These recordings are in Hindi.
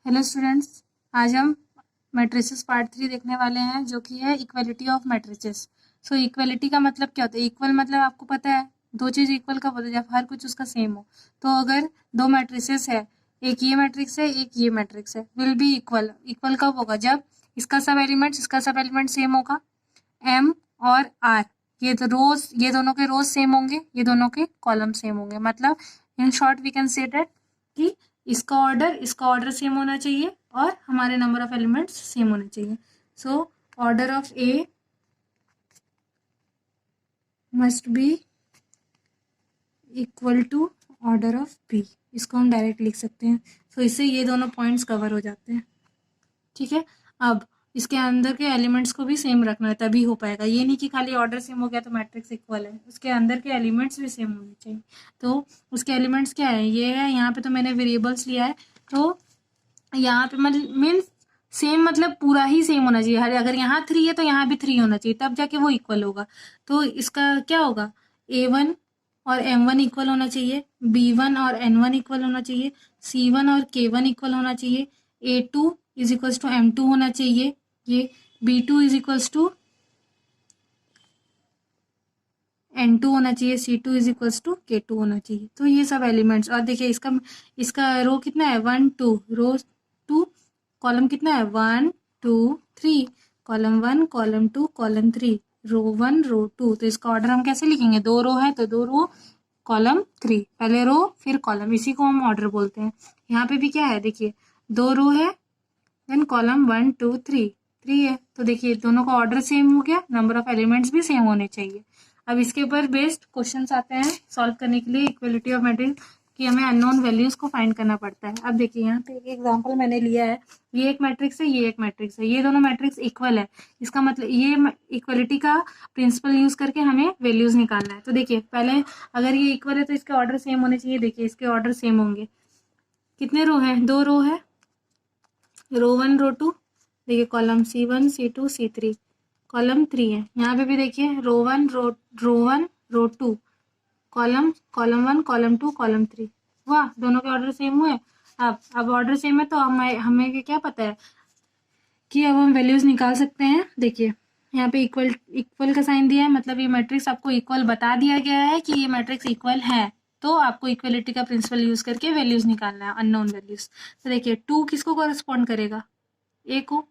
हेलो स्टूडेंट्स, आज हम मैट्रिसेस पार्ट 3 देखने वाले हैं जो कि है equality of matrices. So equality का मतलब क्या होता है? इक्वल मतलब आपको पता है, दो चीज़ इक्वल कब होता है? जब हर कुछ उसका सेम हो। तो अगर दो मैट्रिसेस है, एक ये मैट्रिक्स है, एक ये मैट्रिक्स है, विल बी इक्वल। इक्वल कब होगा? जब इसका सब एलिमेंट सेम होगा, एम और आर। ये दोनों के रोज सेम होंगे, ये दोनों के कॉलम सेम होंगे। मतलब in short we can say that कि इसका ऑर्डर सेम होना चाहिए और हमारे नंबर ऑफ एलिमेंट्स सेम होने चाहिए। So order of A must be equal to order of B. इसको हम डायरेक्ट लिख सकते हैं। सो इससे ये दोनों पॉइंट्स कवर हो जाते हैं। ठीक है। अब इसके अंदर के एलिमेंट्स को भी सेम रखना है, तभी हो पाएगा। ये नहीं कि खाली ऑर्डर सेम हो गया तो मैट्रिक्स इक्वल है, उसके अंदर के एलिमेंट्स भी सेम होने चाहिए। तो उसके एलिमेंट्स क्या है? ये है। यहाँ पे तो मैंने वेरिएबल्स लिया है, तो यहाँ पे मतलब मीन्स सेम मतलब पूरा ही सेम होना चाहिए। हर अगर यहाँ 3 है तो यहाँ भी 3 होना चाहिए, तब जाके वो इक्वल होगा। तो इसका क्या होगा? A1 और M1 इक्वल होना चाहिए, B1 और N1 इक्वल होना चाहिए, C1 और K1 इक्वल होना चाहिए, A2 is equals to M2 होना चाहिए, ये B2 is equals to N2 होना चाहिए, C2 is equals to K2 होना चाहिए। तो ये सब एलिमेंट्स। और देखिए इसका रो कितना है? 1 2 रो 2, कॉलम कितना है? 1 2 3, कॉलम 1 कॉलम 2 कॉलम 3, रो 1 रो 2। तो इसका ऑर्डर हम कैसे लिखेंगे? दो रो है तो दो रो कॉलम 3, पहले रो फिर कॉलम, इसी को हम ऑर्डर बोलते हैं। यहाँ पे भी क्या है? देखिए दो रो है, देन कॉलम 1 2 3 3 है। तो देखिए दोनों का ऑर्डर सेम हो गया, नंबर ऑफ एलिमेंट्स भी सेम होने चाहिए। अब इसके ऊपर बेस्ड क्वेश्चंस आते हैं सॉल्व करने के लिए इक्वलिटी ऑफ मैट्रिक्स, कि हमें अननोन वैल्यूज को फाइंड करना पड़ता है। अब देखिए यहाँ पे एक एग्जांपल मैंने लिया है। ये एक मैट्रिक्स है, ये एक मैट्रिक्स है, ये दोनों मैट्रिक्स इक्वल है। इसका मतलब ये इक्वलिटी का प्रिंसिपल यूज करके हमें वैल्यूज निकालना है। तो देखिए पहले अगर ये इक्वल है तो इसके ऑर्डर सेम होने चाहिए। देखिए इसके ऑर्डर सेम होंगे। कितने रो है? दो रो है, रो 1 रो 2। देखिए column C1 C2 C3, column 3 है। यहाँ पे भी देखिए रो 1 रो 2, कॉलम कॉलम 1 कॉलम 2 कॉलम 3। वाह, दोनों के ऑर्डर सेम हुए। अब ऑर्डर सेम है तो हमें हमें क्या पता है कि अब हम वैल्यूज निकाल सकते हैं। देखिए यहाँ पे इक्वल इक्वल का साइन दिया है, मतलब ये मैट्रिक्स आपको इक्वल बता दिया गया है कि ये मैट्रिक्स इक्वल है। तो आपको इक्वलिटी का प्रिंसिपल यूज करके वैल्यूज निकालना है, अननोन वैल्यूज। तो देखिए 2 किसको कॉरेस्पॉन्ड करेगा? ए को।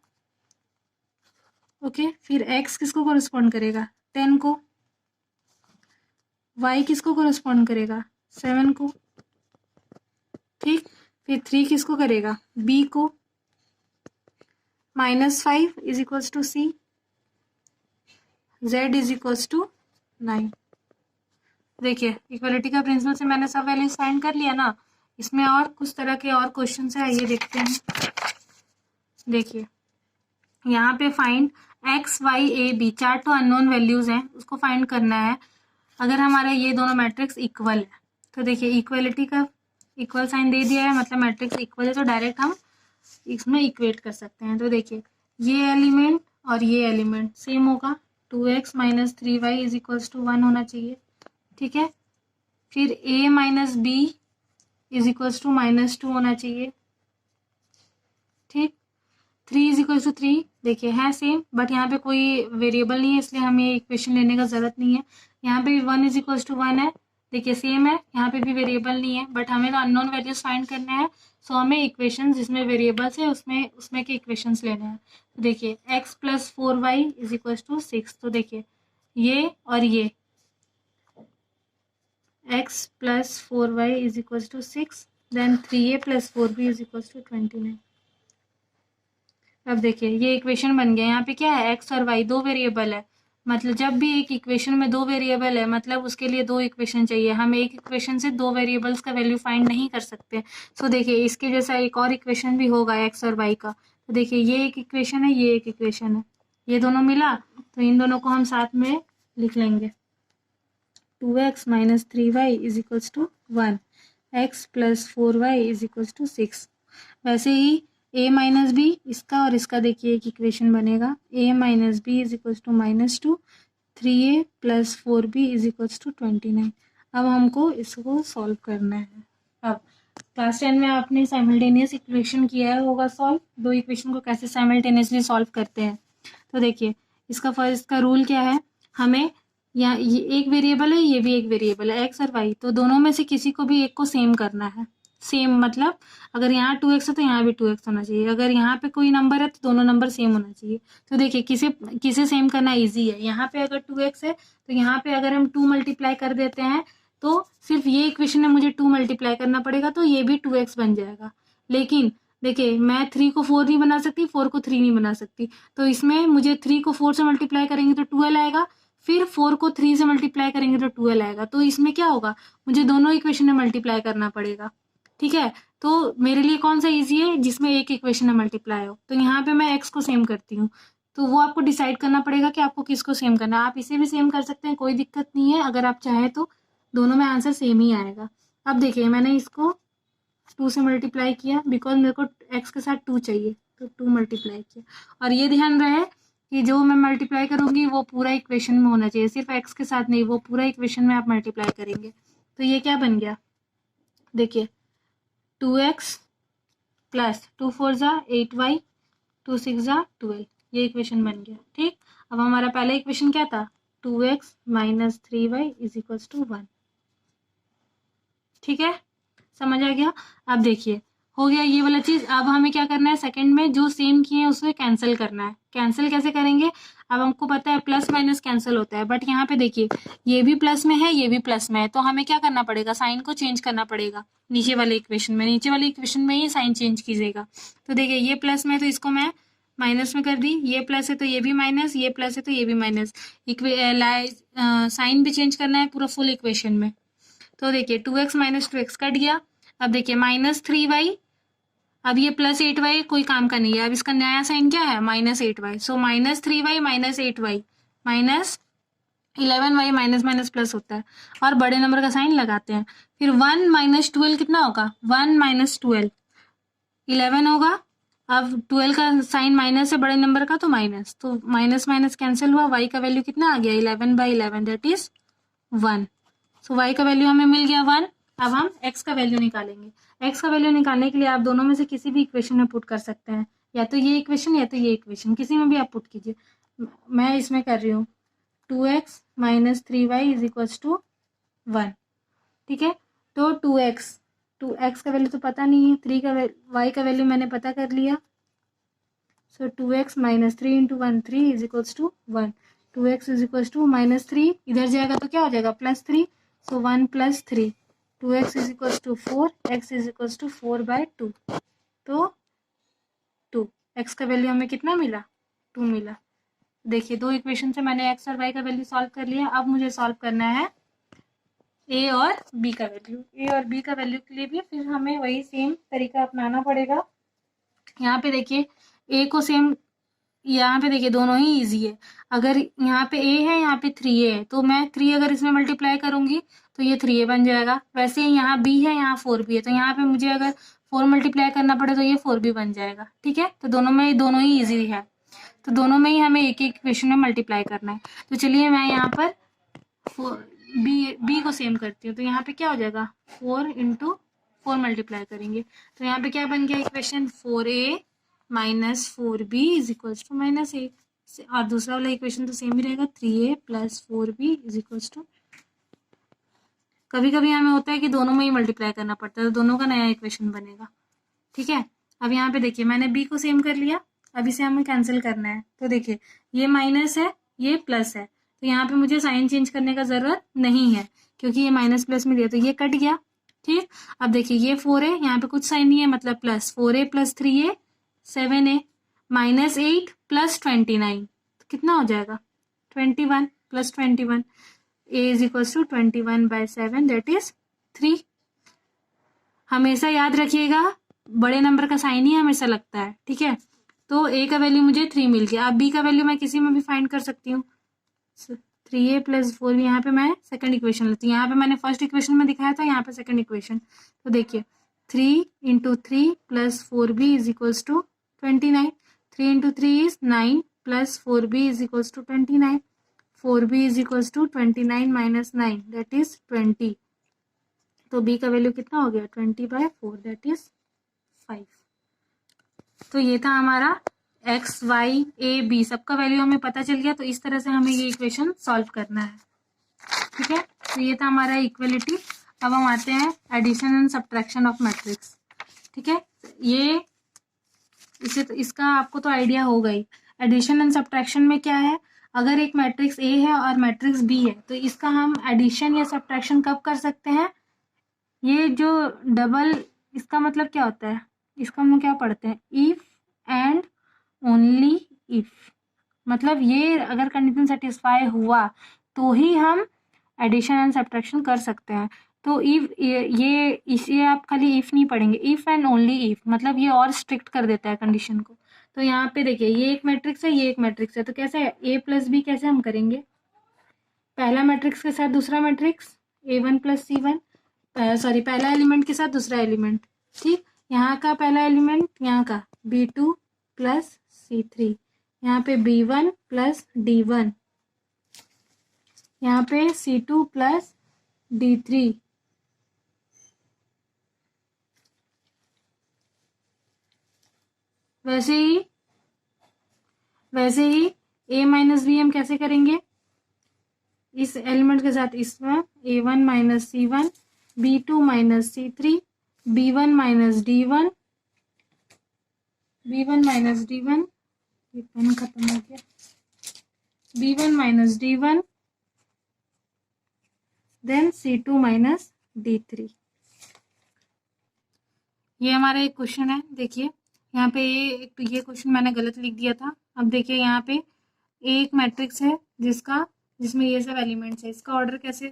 ओके, फिर x किसको कॉरेस्पॉन्ड करेगा? 10 को। y किसको कॉरेस्पॉन्ड करेगा? 7 को। ठीक, फिर 3 किसको करेगा? b को। -5 is equals to c, z is equals to 9। देखिए इक्वलिटी का प्रिंसिपल से मैंने सब वैल्यूज फाइंड कर लिया ना। इसमें और कुछ तरह के और क्वेश्चन है, ये देखते हैं। देखिए यहाँ पे find x y a b, चार तो अननोन वैल्यूज हैं, उसको फाइंड करना है। अगर हमारा ये दोनों मैट्रिक्स इक्वल है तो देखिए इक्वलिटी का इक्वल साइन दे दिया है, मतलब मैट्रिक्स इक्वल है, तो डायरेक्ट हम इसमें इक्वेट कर सकते हैं। तो देखिए ये एलिमेंट और ये एलिमेंट सेम होगा, 2x minus 3y is equals to 1 होना चाहिए। ठीक है, फिर a minus B is equals to -2 होना चाहिए। ठीक, 3 इज इक्वल्स टू 3 देखिए है सेम, बट यहाँ पे कोई वेरिएबल नहीं है, इसलिए हमें ये इक्वेशन लेने का जरूरत नहीं है। यहाँ पे भी 1 इज इक्वल्स टू 1 है, देखिए सेम है, यहाँ पे भी वेरिएबल नहीं है, बट हमें तो अननोन वैल्यूज फाइंड करना है। सो हमें इक्वेशन जिसमें वेरिएबल्स है उसमें के इक्वेशंस लेने हैं। तो देखिए x plus 4y is equals to 6। तो देखिए ये और ये x plus 4y is equals to 6, then 3a plus 4b is equals to 29। अब देखिए ये इक्वेशन बन गया। यहाँ पे क्या है? x और y दो वेरिएबल है, मतलब जब भी एक इक्वेशन में दो वेरिएबल है मतलब उसके लिए दो इक्वेशन चाहिए। हम एक इक्वेशन से दो वेरिएबल्स का वैल्यू फाइंड नहीं कर सकते। सो देखिए इसके जैसा एक और इक्वेशन भी होगा x और y का। तो देखिए ये एक इक्वेशन है, ये एक इक्वेशन है, ये दोनों मिला तो इन दोनों को हम साथ में लिख लेंगे। 2x minus 3y is equals to 1, x plus 4y is equals to 6। वैसे ही a माइनस बी, इसका और इसका देखिए एक इक्वेशन बनेगा, a minus B is equals to -2, 3a plus 4b is equals to 29। अब हमको इसको सॉल्व करना है। अब क्लास 10 में आपने साइमल्टेनियस इक्वेशन किया है होगा सॉल्व, दो इक्वेशन को कैसे साइमल्टेनियसली सॉल्व करते हैं। तो देखिए इसका फर्स्ट का रूल क्या है, हमें यहाँ ये एक वेरिएबल है, ये भी एक वेरिएबल है एक्स और वाई, तो दोनों में से किसी को भी एक को सेम करना है। सेम मतलब अगर यहाँ 2x है तो यहाँ भी 2x होना चाहिए, अगर यहाँ पे कोई नंबर है तो दोनों नंबर सेम होना चाहिए। तो देखिए किसे किसे सेम करना ईजी है, यहाँ पे अगर 2x है तो यहाँ पे अगर हम 2 मल्टीप्लाई कर देते हैं तो सिर्फ ये इक्वेशन में मुझे 2 मल्टीप्लाई करना पड़ेगा, तो ये भी 2x बन जाएगा। लेकिन देखिए मैं 3 को 4 नहीं बना सकती, 4 को 3 नहीं बना सकती, तो इसमें मुझे 3 को 4 से मल्टीप्लाई करेंगे तो 12 आएगा, फिर 4 को 3 से मल्टीप्लाई करेंगे तो 12 आएगा। तो इसमें क्या होगा, मुझे दोनों इक्वेशन में मल्टीप्लाई करना पड़ेगा। ठीक है, तो मेरे लिए कौन सा इजी है, जिसमें एक इक्वेशन में मल्टीप्लाई हो। तो यहाँ पे मैं एक्स को सेम करती हूँ, तो वो आपको डिसाइड करना पड़ेगा कि आपको किसको सेम करना है। आप इसे भी सेम कर सकते हैं, कोई दिक्कत नहीं है, अगर आप चाहें तो दोनों में आंसर सेम ही आएगा। अब देखिए मैंने इसको 2 से मल्टीप्लाई किया, बिकॉज मेरे को एक्स के साथ 2 चाहिए, तो 2 मल्टीप्लाई किया। और ये ध्यान रहे कि जो मैं मल्टीप्लाई करूंगी वो पूरा इक्वेशन में होना चाहिए, सिर्फ एक्स के साथ नहीं, वो पूरा इक्वेशन में आप मल्टीप्लाई करेंगे। तो ये क्या बन गया, देखिए 2x प्लस 2 4 ज़ा 8y 2 6 ज़ा 12, ये इक्वेशन बन गया। ठीक, अब हमारा पहला इक्वेशन क्या था, 2x minus 3y is equals to 1। ठीक है, समझ आ गया। अब देखिए हो गया ये वाला चीज, अब हमें क्या करना है, सेकंड में जो सेम किए हैं उसे कैंसिल करना है। कैंसिल कैसे करेंगे, अब हमको पता है प्लस माइनस कैंसिल होता है, बट यहाँ पे देखिए ये भी प्लस में है, ये भी प्लस में है, तो हमें क्या करना पड़ेगा, साइन को चेंज करना पड़ेगा। नीचे वाले इक्वेशन में, नीचे वाले इक्वेशन में ही साइन चेंज कीजिएगा। तो देखिए ये प्लस में है तो इसको मैं माइनस में कर दी, ये प्लस है तो ये भी माइनस, ये प्लस है तो ये भी माइनस। साइन भी चेंज करना है पूरा फुल इक्वेशन में। तो देखिए 2x माइनस 2x कट गया। अब देखिए माइनस 3y, अब ये प्लस 8y कोई काम का नहीं है, अब इसका नया साइन क्या है, minus 8y। So minus 3y minus 8y minus 11y, minus minus plus होता है, और बड़े नंबर का साइन लगाते हैं। फिर 1 माइनस 12 कितना होगा, 1 माइनस 12 11 होगा। अब 12 का साइन माइनस है बड़े नंबर का, तो माइनस, तो माइनस माइनस कैंसिल हुआ, y का वैल्यू कितना आ गया, 11/11 दैट इज 1। सो y का वैल्यू हमें मिल गया 1। अब हम x का वैल्यू निकालेंगे। x का वैल्यू निकालने के लिए आप दोनों में से किसी भी इक्वेशन में पुट कर सकते हैं, या तो ये इक्वेशन या तो ये इक्वेशन, किसी में भी आप पुट कीजिए। मैं इसमें कर रही हूँ 2x minus 3y is equals to 1। ठीक है, तो 2x का वैल्यू तो पता नहीं है, y का वैल्यू मैंने पता कर लिया। So 2x minus 3 into 1 3 is equals to 1। 2x is equals to minus 3, इधर जाएगा तो क्या हो जाएगा, plus 3, so 1 plus 3, 2x is equals to 4, x is equals to 4/2। तो 2, x का वैल्यू हमें कितना मिला, 2 मिला। देखिए दो इक्वेशन से मैंने x और y का वैल्यू सॉल्व कर लिया। अब मुझे सॉल्व करना है a और b का वैल्यू। a और b का वैल्यू के लिए भी फिर हमें वही सेम तरीका अपनाना पड़ेगा। यहाँ पे देखिए a को सेम, यहाँ पे देखिए दोनों ही इजी है। अगर यहाँ पे a है, यहाँ पे 3a है, तो मैं 3 अगर इसमें मल्टीप्लाई करूंगी तो ये 3a बन जाएगा। वैसे ही यहाँ b है, यहाँ 4b है, तो यहाँ पे मुझे अगर 4 मल्टीप्लाई करना पड़े तो ये 4b बन जाएगा। ठीक है, तो दोनों ही इजी है, तो दोनों में ही हमें एक एक इक्वेशन में मल्टीप्लाई करना है। तो चलिए मैं यहाँ पर बी को सेम करती हूँ, तो यहाँ पे क्या हो जाएगा, 4 इंटू 4 मल्टीप्लाई करेंगे, तो यहाँ पे क्या बन गया equation, 4a minus 4b is equals to minus 8। और दूसरा वाला इक्वेशन तो सेम ही रहेगा, 3a plus 4b is equals to, कभी कभी हमें होता है कि दोनों में ही मल्टीप्लाई करना पड़ता है, तो दोनों का नया इक्वेशन बनेगा। ठीक है, अब यहाँ पे देखिए मैंने b को सेम कर लिया, अब इसे हमें कैंसिल करना है। तो देखिए ये माइनस है, ये प्लस है, तो यहाँ पे मुझे साइन चेंज करने का जरूरत नहीं है, क्योंकि ये माइनस प्लस में दिया, तो ये कट गया। ठीक, अब देखिए ये 4 है, यहाँ पे कुछ साइन नहीं है, मतलब plus 4a plus 3a 7a minus 8 plus 29, तो कितना हो जाएगा, 21 plus 21, a is equals to 21/7 that is 3। हमेशा याद रखिएगा बड़े नंबर का साइन ही हमेशा लगता है। ठीक है, तो a का वैल्यू मुझे 3 मिल गया। अब b का वैल्यू मैं किसी में भी फाइंड कर सकती हूँ, 3a प्लस 4, यहाँ पे मैं सेकंड इक्वेशन लेती हूँ, यहाँ पे मैंने फर्स्ट इक्वेशन में दिखाया था, यहाँ पे सेकंड इक्वेशन। तो देखिए 3 into 3 plus 4b is equals to 29, 3 into 3 is 9 plus 4b is equals to 29, 4b is equals to 29 minus 9 that is 20। तो बी का वैल्यू कितना हो गया 20/4 दैट इज 5। तो ये था हमारा एक्स वाई ए बी सबका वैल्यू हमें पता चल गया। तो इस तरह से हमें ये इक्वेशन सॉल्व करना है। ठीक है, तो ये था हमारा इक्वलिटी। अब हम आते हैं addition and subtraction of matrix. ठीक है, ये इसे तो इसका आपको तो आइडिया होगा ही। एडिशन एंड सब्ट्रैक्शन में क्या है, अगर एक मैट्रिक्स ए है और मैट्रिक्स बी है तो इसका हम एडिशन या सब्ट्रैक्शन कब कर सकते हैं। ये जो डबल, इसका मतलब क्या होता है, इसका हम क्या पढ़ते हैं, इफ एंड ओनली इफ। मतलब ये अगर कंडीशन सेटिस्फाई हुआ तो ही हम एडिशन एंड सब्ट्रैक्शन कर सकते हैं। तो इफ ये इसे आप खाली इफ नहीं पढ़ेंगे, इफ एंड ओनली इफ, मतलब ये और स्ट्रिक्ट कर देता है कंडीशन को। तो यहाँ पे देखिए ये एक मैट्रिक्स है, ये एक मैट्रिक्स है, तो कैसे ए प्लस बी कैसे हम करेंगे, पहला मैट्रिक्स के साथ दूसरा मैट्रिक्स A1 + C1, सॉरी पहला एलिमेंट के साथ दूसरा एलिमेंट। ठीक, यहाँ का पहला एलिमेंट यहाँ का B2 + C3, यहाँ पे B1 + D1, यहाँ पे C2 + D3, वैसे ही A - B हम कैसे करेंगे, इस एलिमेंट के साथ इसमें A1 - C1, B2 - C3, B1 - D1, ये पेन खत्म हो गया, B1 - D1, then C2 - D3। ये हमारा एक क्वेश्चन है। देखिए यहाँ पे ये क्वेश्चन मैंने गलत लिख दिया था। अब देखिए यहाँ पे एक मैट्रिक्स है जिसमें ये सब एलिमेंट्स है, इसका ऑर्डर कैसे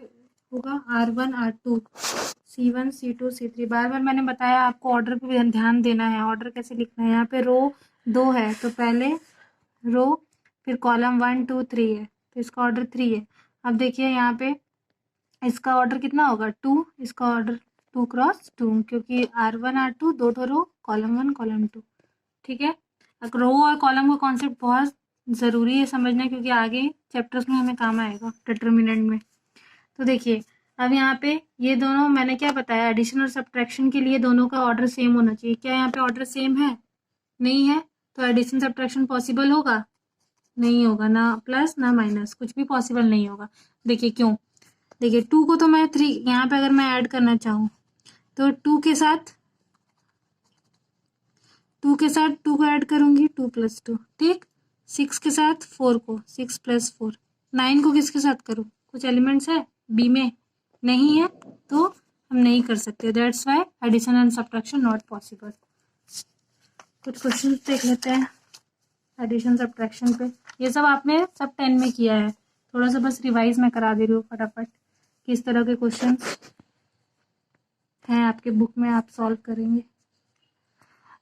होगा, R1 R2 C1 C2 C3। बार बार मैंने बताया आपको ऑर्डर पे ध्यान देना है, ऑर्डर कैसे लिखना है। यहाँ पे रो 2 है तो पहले रो, फिर कॉलम 1 2 3 है तो इसका ऑर्डर 3 है। अब देखिए यहाँ पे इसका ऑर्डर कितना होगा 2, इसका ऑर्डर 2 × 2, क्योंकि R1 R2 दो रो, कॉलम 1 कॉलम 2। ठीक है, रो और कॉलम का कॉन्सेप्ट बहुत ज़रूरी है समझना, क्योंकि आगे चैप्टर्स में हमें काम आएगा डिटर्मिनेंट में। तो देखिए अब यहाँ पे ये दोनों मैंने क्या बताया, एडिशन और सब्ट्रैक्शन के लिए दोनों का ऑर्डर सेम होना चाहिए। क्या यहाँ पे ऑर्डर सेम है, नहीं है, तो एडिशन सब्ट्रैक्शन पॉसिबल होगा, नहीं होगा, ना प्लस ना माइनस, कुछ भी पॉसिबल नहीं होगा। देखिए क्यों, देखिए 2 को तो मैं 3 यहाँ पे अगर मैं ऐड करना चाहूँ तो 2 के साथ 2 को ऐड करूंगी, 2 + 2। ठीक, 6 के साथ 4 को, 6 + 4। 9 को किसके साथ करूँ, कुछ एलिमेंट्स है बी में, नहीं है, तो हम नहीं कर सकते। That's why addition and subtraction not possible. कुछ क्वेश्चन देख लेते हैं एडिशन सब्ट्रैक्शन पे। ये सब आपने सब 10 में किया है, थोड़ा सा बस रिवाइज मैं करा दे रही हूँ फटाफट, किस तरह के क्वेश्चन हैं आपके बुक में, आप सॉल्व करेंगे।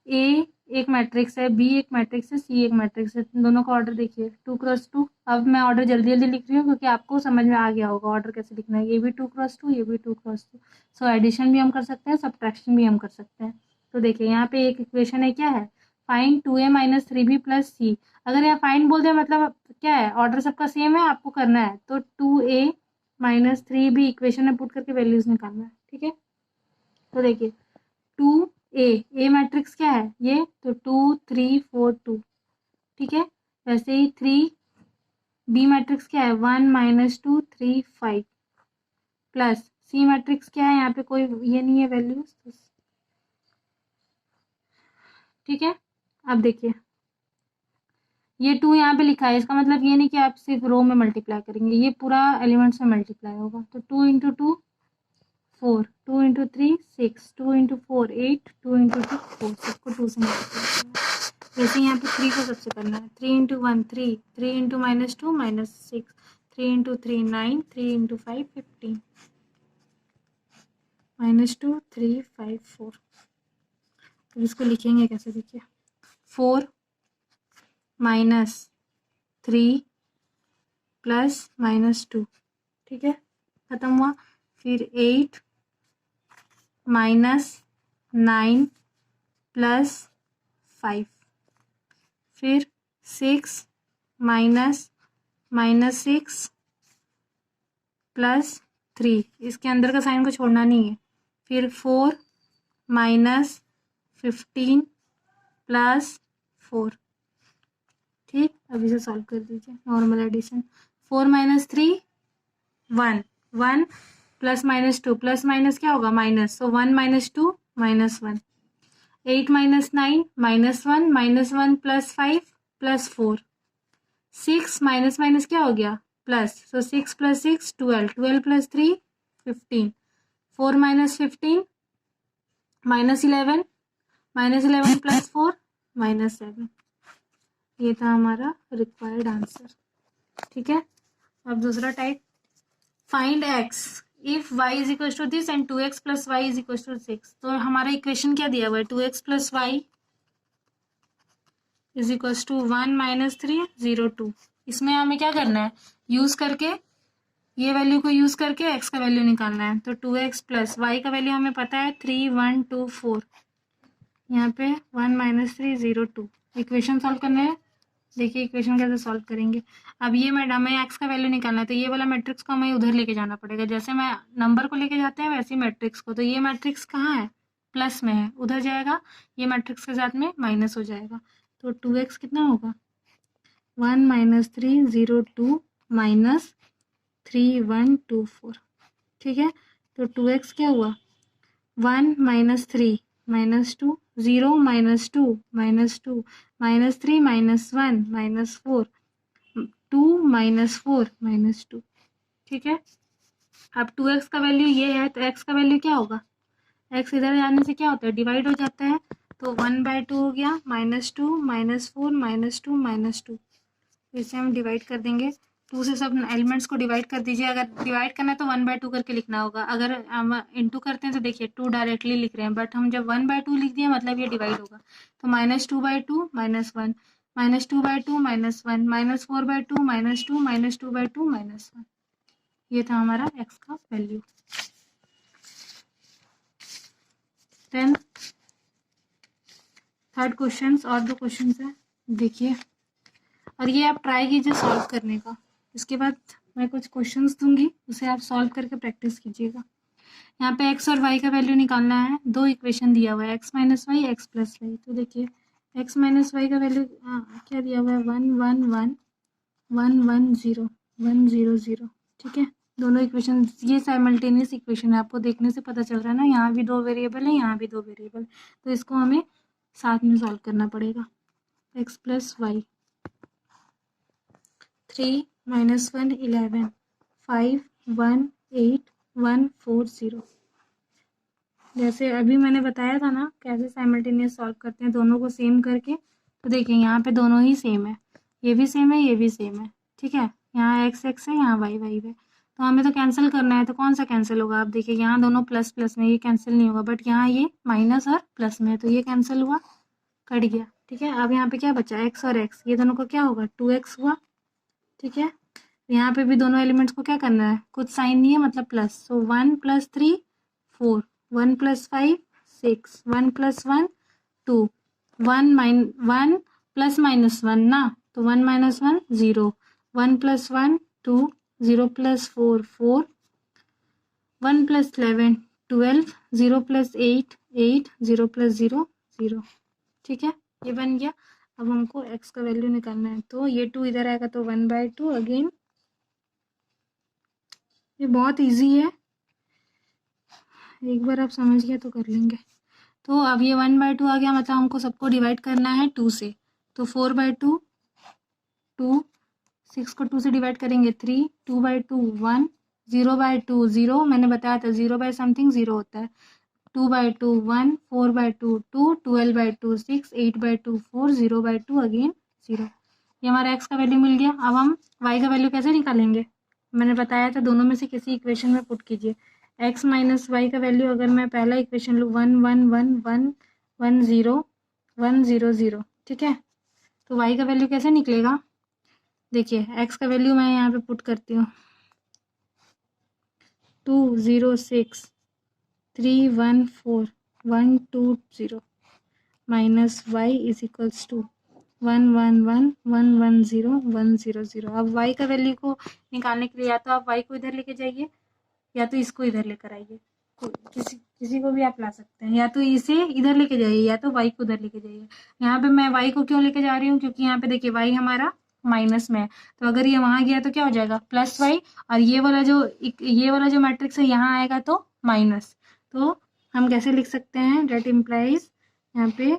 ए एक मैट्रिक्स है, बी एक मैट्रिक्स है, सी एक मैट्रिक्स है, दोनों का ऑर्डर देखिए 2 × 2। अब मैं ऑर्डर जल्दी जल्दी लिख रही हूँ क्योंकि आपको समझ में आ गया होगा ऑर्डर कैसे लिखना है। ये भी 2 × 2, ये भी 2 × 2। सो एडिशन भी हम कर सकते हैं, सब्ट्रैक्शन भी हम कर सकते हैं। तो देखिए यहाँ पे एक इक्वेशन है, क्या है, फाइंड 2a - 3b + c। अगर यहाँ फाइंड बोल दे मतलब क्या है, ऑर्डर सबका सेम है, आपको करना है तो 2a - 3b इक्वेशन में पुट करके वैल्यूज निकालना है। ठीक है, तो देखिए 2a मैट्रिक्स क्या है ये, तो 2 3 4 2। ठीक है, वैसे ही 3b मैट्रिक्स क्या है, 1 - 2 3 5, प्लस c मैट्रिक्स क्या है, यहाँ पे कोई ये नहीं है वैल्यूज। ठीक है, अब देखिए ये 2 यहाँ पे लिखा है, इसका मतलब ये नहीं कि आप सिर्फ रो में मल्टीप्लाई करेंगे, ये पूरा एलिमेंट्स में मल्टीप्लाई होगा। तो 2 × 2 4, 2 × 3 6, 2 × 4 8, 2 × 2 4, सबको 2 से मल्टीप्लाई करना है। वैसे यहाँ पे 3 को सबसे करना है, 3 × 1 3, 3 × -2 -6, 3 × 3 9, 3 × 5 15, -2 3 5 4। तो इसको लिखेंगे कैसे, देखिए 4 - 3 + -2। ठीक है, खत्म हुआ। फिर 8 - 9 + 5, फिर 6 - -6 + 3, इसके अंदर का साइन को छोड़ना नहीं है, फिर 4 माइनस 15 प्लस 4। ठीक, अभी से सॉल्व कर दीजिए normal addition. 4 minus 3 1, 1 plus minus 2, plus minus क्या होगा minus, so 1 minus 2 minus 1। 8 minus 9 -1, -1 plus 5 plus 4। 6 minus minus क्या हो गया plus, so 6 plus 6 12, 12 plus 3 15। 4 minus 15 -11, -11 plus 4 -7। ये था हमारा रिक्वायर्ड आंसर। ठीक है, अब दूसरा type, find x if y is equal to this and 2x plus y is equal to 6। तो हमारा इक्वेशन क्या दिया हुआ है, 2x plus y is equal to 1 minus 3 0 2। इसमें हमें क्या करना है, यूज करके ये वैल्यू को यूज करके x का वैल्यू निकालना है। तो 2x प्लस वाई का वैल्यू हमें पता है 3 1 2 4, यहाँ पे 1 माइनस 3 0 2। इक्वेशन सॉल्व करना है, देखिए इक्वेशन कैसे सॉल्व करेंगे। अब ये हमें एक्स का वैल्यू निकालना है, तो ये वाला मैट्रिक्स को हमें उधर लेके जाना पड़ेगा। जैसे मैं नंबर को लेके जाते हैं वैसे ही मैट्रिक्स को। तो ये मैट्रिक्स कहाँ है, प्लस में है, उधर जाएगा, ये मैट्रिक्स के साथ में माइनस हो जाएगा। तो 2x कितना होगा, 1 माइनस 3 0 2 माइनस 3 1 2 4। ठीक है, तो 2x क्या हुआ, 1 minus 3 minus 2, 0 minus 2 minus 2 minus 3 minus 1 minus 4, 2 minus 4 minus 2। ठीक है, अब 2x का वैल्यू ये है, तो x का वैल्यू क्या होगा, x इधर जाने से क्या होता है, डिवाइड हो जाता है। तो 1/2 हो गया, -2 -4 -2 -2। इसे हम डिवाइड कर देंगे, 2 से सब एलिमेंट्स को डिवाइड कर दीजिए। अगर डिवाइड करना है तो 1/2 करके लिखना होगा। अगर हम इंटू करते हैं तो देखिए 2 डायरेक्टली लिख रहे हैं, बट हम जब 1/2 लिख दिए मतलब ये डिवाइड होगा। तो -2/2 -1 -2/2 -1 -4/2 -2 -2/2 -1। ये था हमारा x का वैल्यू। देन थर्ड क्वेश्चन, और 2 क्वेश्चन है, देखिए, और ये आप ट्राई कीजिए सॉल्व करने का। इसके बाद मैं कुछ क्वेश्चंस दूंगी, उसे आप सॉल्व करके प्रैक्टिस कीजिएगा। यहाँ पे x और y का वैल्यू निकालना है। 2 इक्वेशन दिया हुआ है, x minus y x plus y. तो देखिए x माइनस वाई का वैल्यू क्या दिया हुआ है, 1 1 1 1 1 0 1 0 0। ठीक है, दोनों इक्वेशन ये साइमल्टेनियस इक्वेशन है, आपको देखने से पता चल रहा है ना, यहाँ भी 2 वेरिएबल है, यहाँ भी 2 वेरिएबल। तो इसको हमें साथ में सॉल्व करना पड़ेगा। x plus y, 3 minus 1 11 5 1 8 1 4 0। जैसे अभी मैंने बताया था ना कैसे साइमल्टेनियस सॉल्व करते हैं, दोनों को सेम करके। तो देखिए यहाँ पे दोनों ही सेम है, ये भी सेम है, ये भी सेम है। ठीक है, यहाँ x x है, यहाँ y y है। तो हमें तो कैंसिल करना है, तो कौन सा कैंसिल होगा, आप देखिए यहाँ दोनों प्लस प्लस में, ये कैंसिल नहीं होगा, बट यहाँ ये माइनस और प्लस में है, तो ये कैंसिल हुआ, कट गया। ठीक है, अब यहाँ पे क्या बचा, x और x, ये दोनों का क्या होगा, 2x हुआ। ठीक है, यहाँ पे भी दोनों एलिमेंट्स को क्या करना है, कुछ साइन नहीं है मतलब प्लस, सो 1 + 3 4, 1 + 5 6, 1 + 1 2, 1 प्लस माइनस 1 ना, तो 1 - 1 0, 1 + 1 2, 0 + 4 4, 1 + 11 12, 0 + 8 8, 0 + 0 0। ठीक है, ये बन गया। अब हमको x का वैल्यू निकालना है, तो ये 2 इधर आएगा, तो 1/2 अगेन। ये बहुत इजी है, एक बार आप समझ गए तो कर लेंगे। तो अब ये 1/2 आ गया, मतलब हमको सबको डिवाइड करना है 2 से। तो 4/2 2, 6 को 2 से डिवाइड करेंगे 3, 2/2 1, 0/2 0, मैंने बताया था 0 बाय समथिंग 0 होता है। 2/2 1, 4/2 2, 12/2 6, 8/2 4, 0/2 अगेन 0। ये हमारा x का वैल्यू मिल गया। अब हम y का वैल्यू कैसे निकालेंगे, मैंने बताया था दोनों में से किसी इक्वेशन में पुट कीजिए। x माइनस वाई का वैल्यू अगर मैं पहला इक्वेशन लूँ 1 1 1 1 1 0 1 0 0। ठीक है, तो y का वैल्यू कैसे निकलेगा, देखिए x का वैल्यू मैं यहाँ पे पुट करती हूँ, 2 0 6 3 1 4 1 2 0 minus y is equals to 1 1 1 1 1 0 1 0 0। अब y का वैल्यू को निकालने के लिए या तो आप y को इधर लेके जाइए या तो इसको इधर लेकर आइए, किसी किसी को भी आप ला सकते हैं, या तो इसे इधर लेके जाइए या तो y को उधर लेके जाइए। यहाँ पे मैं y को क्यों लेके जा रही हूँ, क्योंकि यहाँ पे देखिए y हमारा माइनस में है, तो अगर ये वहां गया तो क्या हो जाएगा प्लस y, और ये वाला जो मैट्रिक्स है यहाँ आएगा तो माइनस। तो हम कैसे लिख सकते हैं, डेट इम्प्लाइज यहाँ पे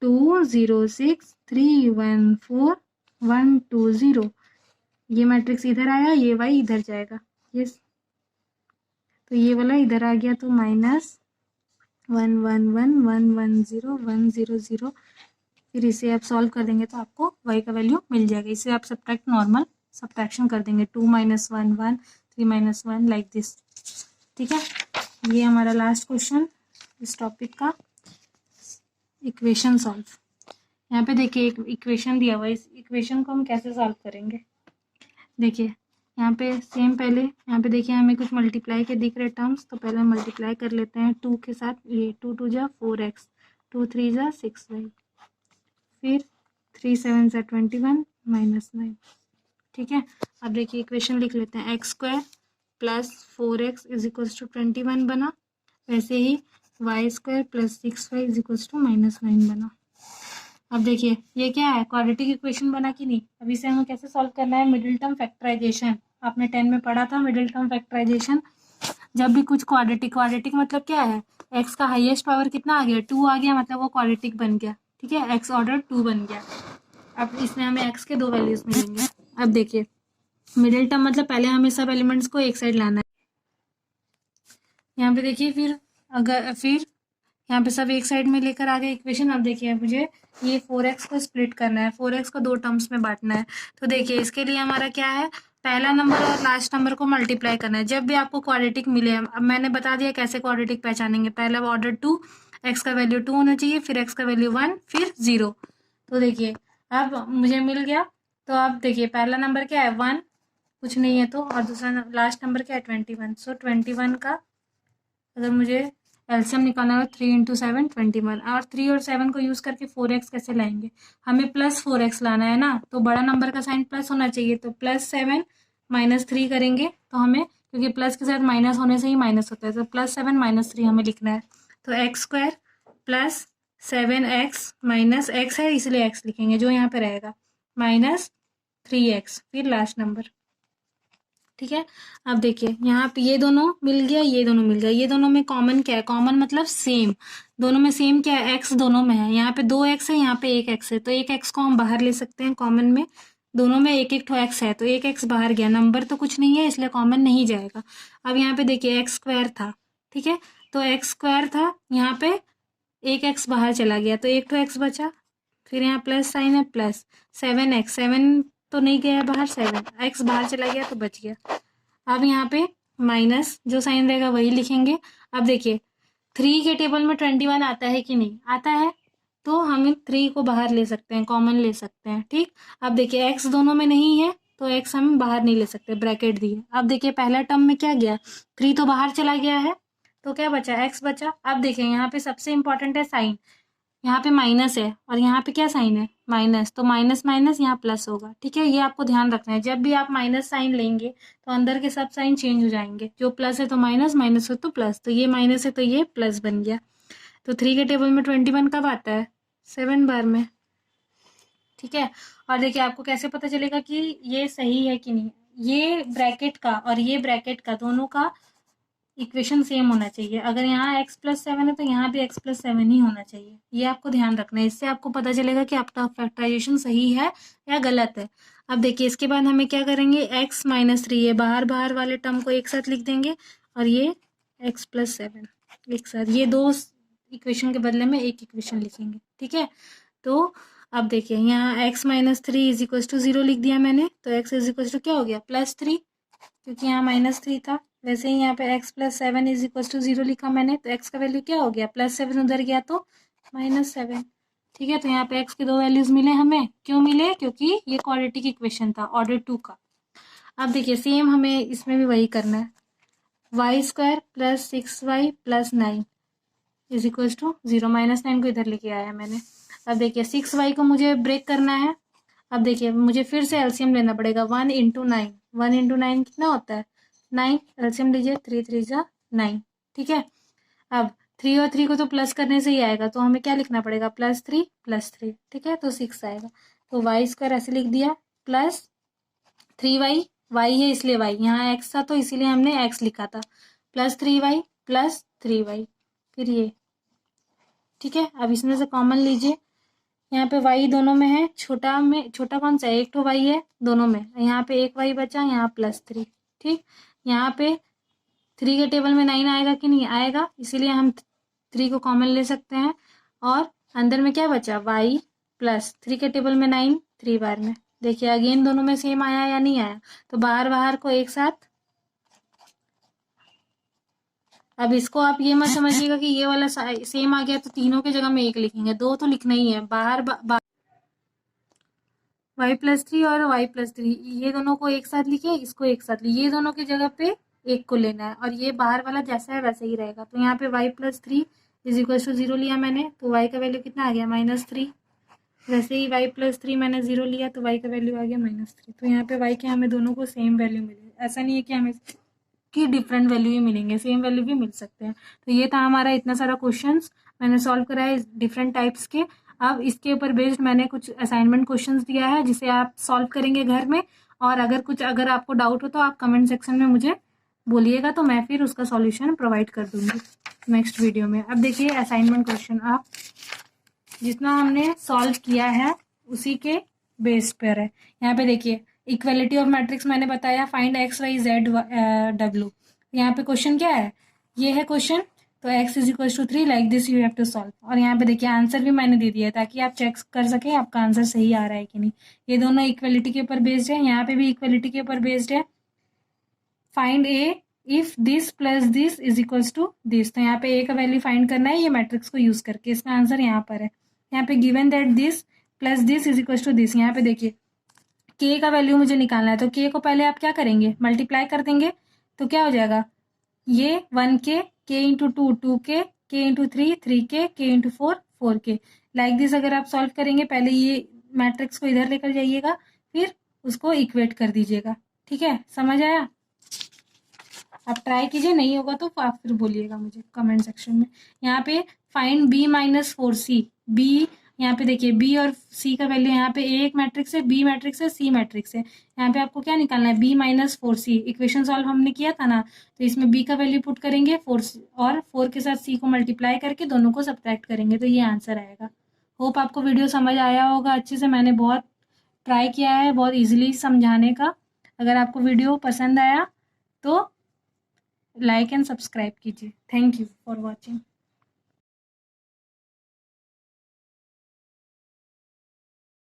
2 0 6 3 1 4 1 2 0, ये मैट्रिक्स इधर आया, ये y इधर जाएगा, ये तो ये वाला इधर आ गया, तो माइनस 1 1 1 1 1 0 1 0 0। फिर इसे आप सॉल्व कर देंगे तो आपको y का वैल्यू मिल जाएगा। इसे आप सब्ट्रैक्ट नॉर्मल सब्ट्रैक्शन कर देंगे, 2 -1 1 3 -1 लाइक दिस। ठीक है, ये हमारा लास्ट क्वेश्चन इस टॉपिक का, इक्वेशन सॉल्व। यहाँ पे देखिए एक इक्वेशन दिया हुआ है, इस इक्वेशन को हम कैसे सॉल्व करेंगे। देखिए यहाँ पे सेम, पहले यहाँ पे देखिए हमें कुछ मल्टीप्लाई के दिख रहे टर्म्स, तो पहले हम मल्टीप्लाई कर लेते हैं 2 के साथ, ये 2 2 जा 4x, 2 3 जा 6y, फिर 3 7 जा 21 -9। ठीक है, अब देखिए इक्वेशन लिख लेते हैं, x² plus 4x is equals to 21 बना, वैसे ही y² plus 6y is equals to -9 बना। अब देखिए ये क्या है, क्वाड्रेटिक इक्वेशन बना कि नहीं। अब इसे हमें कैसे सॉल्व करना है, मिडिल टर्म फैक्टराइजेशन, आपने 10 में पढ़ा था मिडिल टर्म फैक्टराइजेशन। जब भी कुछ क्वाड्रेटिक मतलब क्या है, x का हाईएस्ट पावर कितना आ गया 2 आ गया, मतलब वो क्वाड्रेटिक बन गया। ठीक है, x ऑर्डर 2 बन गया। अब इसमें हमें x के 2 वैल्यूज मिलेंगे। अब देखिए मिडिल टर्म मतलब पहले हमें सब एलिमेंट्स को एक साइड लाना है। यहाँ पे देखिए फिर यहाँ पे सब एक साइड में लेकर आ गए इक्वेशन। अब देखिए मुझे ये 4x को स्प्लिट करना है, 4x को 2 टर्म्स में बांटना है। तो देखिए इसके लिए हमारा क्या है, पहला नंबर और लास्ट नंबर को मल्टीप्लाई करना है। जब भी आपको क्वाड्रेटिक मिले, अब मैंने बता दिया कैसे क्वाड्रेटिक पहचानेंगे, पहला ऑर्डर 2, x का वैल्यू 2 होना चाहिए, फिर x का वैल्यू 1, फिर 0। तो देखिए अब मुझे मिल गया। तो अब देखिए पहला नंबर क्या है 1, कुछ नहीं है तो, और दूसरा लास्ट नंबर क्या है 21। सो 21 का अगर मुझे एलसीएम निकालना है 3 × 7 21, और 3 और 7 को यूज़ करके 4x कैसे लाएंगे, हमें प्लस 4x लाना है ना, तो बड़ा नंबर का साइन प्लस होना चाहिए। तो +7 -3 करेंगे तो हमें, क्योंकि प्लस के साथ माइनस होने से ही माइनस होता है, तो +7 -3 हमें लिखना है। तो x² plus 7x minus x है इसलिए x लिखेंगे जो यहाँ पे रहेगा, -3x, फिर लास्ट नंबर। ठीक है, अब देखिए यहाँ पे ये दोनों मिल गया, ये दोनों मिल गया, ये दोनों में कॉमन क्या है, कॉमन मतलब सेम, दोनों में सेम क्या है, x दोनों में है। यहाँ पे 2x है, यहाँ पे 1x है, तो 1x को हम बाहर ले सकते हैं कॉमन में, दोनों में एक एक ठो x है, तो 1x बाहर गया, नंबर तो कुछ नहीं है इसलिए कॉमन नहीं जाएगा। अब यहाँ पे देखिए x² था, ठीक है, तो x² था, यहाँ पे 1x बाहर चला गया तो एक ठो x बचा, फिर यहाँ प्लस साइन है, प्लस 7x, 7 तो नहीं गया बाहर, 7x बाहर चला गया तो बच गया। अब यहाँ पे माइनस जो साइन रहेगा वही लिखेंगे। अब देखिए 3 के टेबल में 21 आता है कि नहीं आता है, तो हम 3 को बाहर ले सकते हैं, कॉमन ले सकते हैं। ठीक, अब देखिए x दोनों में नहीं है तो x हम बाहर नहीं ले सकते, ब्रैकेट दिए। अब देखिए पहला टर्म में क्या गया, 3 तो बाहर चला गया है, तो क्या बचा, x बचा। अब देखिए यहाँ पे सबसे इंपॉर्टेंट है साइन, यहाँ पे माइनस है और यहाँ पे क्या साइन है, माइनस, तो माइनस माइनस यहाँ प्लस होगा। ठीक है, ये आपको ध्यान रखना है, जब भी आप माइनस साइन लेंगे तो अंदर के सब साइन चेंज हो जाएंगे, जो प्लस है तो माइनस, माइनस है तो प्लस, तो ये माइनस है तो ये प्लस बन गया। तो 3 के टेबल में 21 कब आता है, 7 बार में। ठीक है, और देखिए आपको कैसे पता चलेगा कि ये सही है कि नहीं, ये ब्रैकेट का और ये ब्रैकेट का दोनों का इक्वेशन सेम होना चाहिए। अगर यहाँ x + 7 है तो यहाँ भी x + 7 ही होना चाहिए, ये आपको ध्यान रखना है, इससे आपको पता चलेगा कि आपका फैक्टराइजेशन सही है या गलत है। अब देखिए इसके बाद हमें क्या करेंगे, x - 3 ये बाहर बाहर वाले टर्म को एक साथ लिख देंगे, और ये x + 7 एक साथ, ये दो इक्वेशन के बदले में एक इक्वेशन लिखेंगे। ठीक है, तो अब देखिए यहाँ x - 3 = 0 लिख दिया मैंने, तो x = क्या हो गया, +3, क्योंकि यहाँ -3 था। वैसे ही यहाँ पे x + 7 = 0 लिखा मैंने, तो x का वैल्यू क्या हो गया, +7 उधर गया तो -7। ठीक है, तो यहाँ पे x के 2 वैल्यूज मिले हमें, क्यों मिले, क्योंकि ये क्वाड्रेटिक इक्वेशन था ऑर्डर 2 का। अब देखिए सेम हमें इसमें भी वही करना है, y² + 6y + 9 = 0, -9 को इधर लेके आया मैंने। अब देखिए 6y को मुझे ब्रेक करना है। अब देखिए मुझे फिर से एलसीएम लेना पड़ेगा, 1 × 9, 1 × 9 कितना होता है 9, एलसीएम लीजिए, 3 3 जा 9। ठीक है, अब 3 और 3 को तो प्लस करने से ही आएगा, तो हमें क्या लिखना पड़ेगा, +3 ठीक है, तो 6 आएगा। तो वाई स्क्वायर ऐसे लिख दिया, +3y, वाई है इसलिए वाई, यहाँ एक्स था तो इसीलिए हमने एक्स लिखा था, +3y +3y, फिर ये, ठीक है। अब इसमें से कॉमन लीजिए, यहाँ पे y दोनों में है, छोटा कौन सा है, एक तो y है दोनों में, यहाँ पे एक y बचा, यहाँ +3, ठीक। यहाँ पे 3 के टेबल में 9 आएगा कि नहीं आएगा, इसीलिए हम 3 को कॉमन ले सकते हैं। और अंदर में क्या बचा, y प्लस 3 के टेबल में 9, 3 बार में, देखिए अगेन दोनों में सेम आया या नहीं आया, तो बाहर बाहर को एक साथ। अब इसको आप ये मत समझिएगा कि ये वाला सेम आ गया तो तीनों के जगह में एक लिखेंगे, दो तो लिखना ही है, बाहर y+3 और y+3 ये दोनों को एक साथ लिखे, इसको एक साथ लिखे, ये दोनों की जगह पे एक को लेना है, और ये बाहर वाला जैसा है वैसा ही रहेगा। तो यहाँ पे y+3 = 0 लिया मैंने, तो y का वैल्यू कितना आ गया, -3। वैसे ही y+3 मैंने 0 लिया तो y का वैल्यू आ गया -3। तो यहाँ पे y के हमें दोनों को सेम वैल्यू मिले, ऐसा नहीं है कि हमें कि डिफरेंट वैल्यू ही मिलेंगे, सेम वैल्यू भी मिल सकते हैं। तो ये था हमारा इतना सारा क्वेश्चंस मैंने सॉल्व करा है डिफरेंट टाइप्स के। अब इसके ऊपर बेस्ड मैंने कुछ असाइनमेंट क्वेश्चंस दिया है जिसे आप सॉल्व करेंगे घर में, और अगर आपको डाउट हो तो आप कमेंट सेक्शन में मुझे बोलिएगा, तो मैं फिर उसका सॉल्यूशन प्रोवाइड कर दूंगी नेक्स्ट वीडियो में। अब देखिए असाइनमेंट क्वेश्चन, आप जितना हमने सॉल्व किया है उसी के बेस पर है। यहाँ पे देखिए इक्वलिटी ऑफ मैट्रिक्स मैंने बताया, find x y z w। यहाँ पे क्वेश्चन क्या है, ये है क्वेश्चन, तो x = 3 like this you have to solve. और यहाँ पे देखिए आंसर भी मैंने दे दिया है ताकि आप चेक कर सके आपका आंसर सही आ रहा है कि नहीं। ये दोनों इक्वलिटी के ऊपर बेस्ड है, यहाँ पे भी इक्वलिटी के ऊपर बेस्ड है। Find A if this plus this = this, तो यहाँ पे ए का वैल्यू फाइंड करना है ये मैट्रिक्स को यूज करके, इसका आंसर यहाँ पर है। यहाँ पे given that this plus this = this, यहाँ पे देखिए के का वैल्यू मुझे निकालना है, तो के को पहले आप क्या करेंगे, मल्टीप्लाई कर देंगे, तो क्या हो जाएगा, ये 1k, k × 2 2k, k × 3 3k, k × 4 4k, like this. अगर आप सॉल्व करेंगे पहले ये मैट्रिक्स को इधर लेकर जाइएगा, फिर उसको इक्वेट कर दीजिएगा, ठीक है, समझ आया। आप ट्राई कीजिए, नहीं होगा तो आप फिर बोलिएगा मुझे कमेंट सेक्शन में। यहाँ पे फाइंड b - 4c, b यहाँ पे देखिए b और c का वैल्यू, यहाँ पे a एक मैट्रिक्स है, b मैट्रिक्स है, c मैट्रिक्स है। यहाँ पे आपको क्या निकालना है, b - 4c। इक्वेशन सॉल्व हमने किया था ना, तो इसमें b का वैल्यू पुट करेंगे 4 और 4 के साथ c को मल्टीप्लाई करके दोनों को सब्ट्रैक्ट करेंगे, तो ये आंसर आएगा। होप आपको वीडियो समझ आया होगा अच्छे से, मैंने बहुत ट्राई किया है बहुत ईजिली समझाने का। अगर आपको वीडियो पसंद आया तो लाइक एंड सब्सक्राइब कीजिए। Thank you for watching.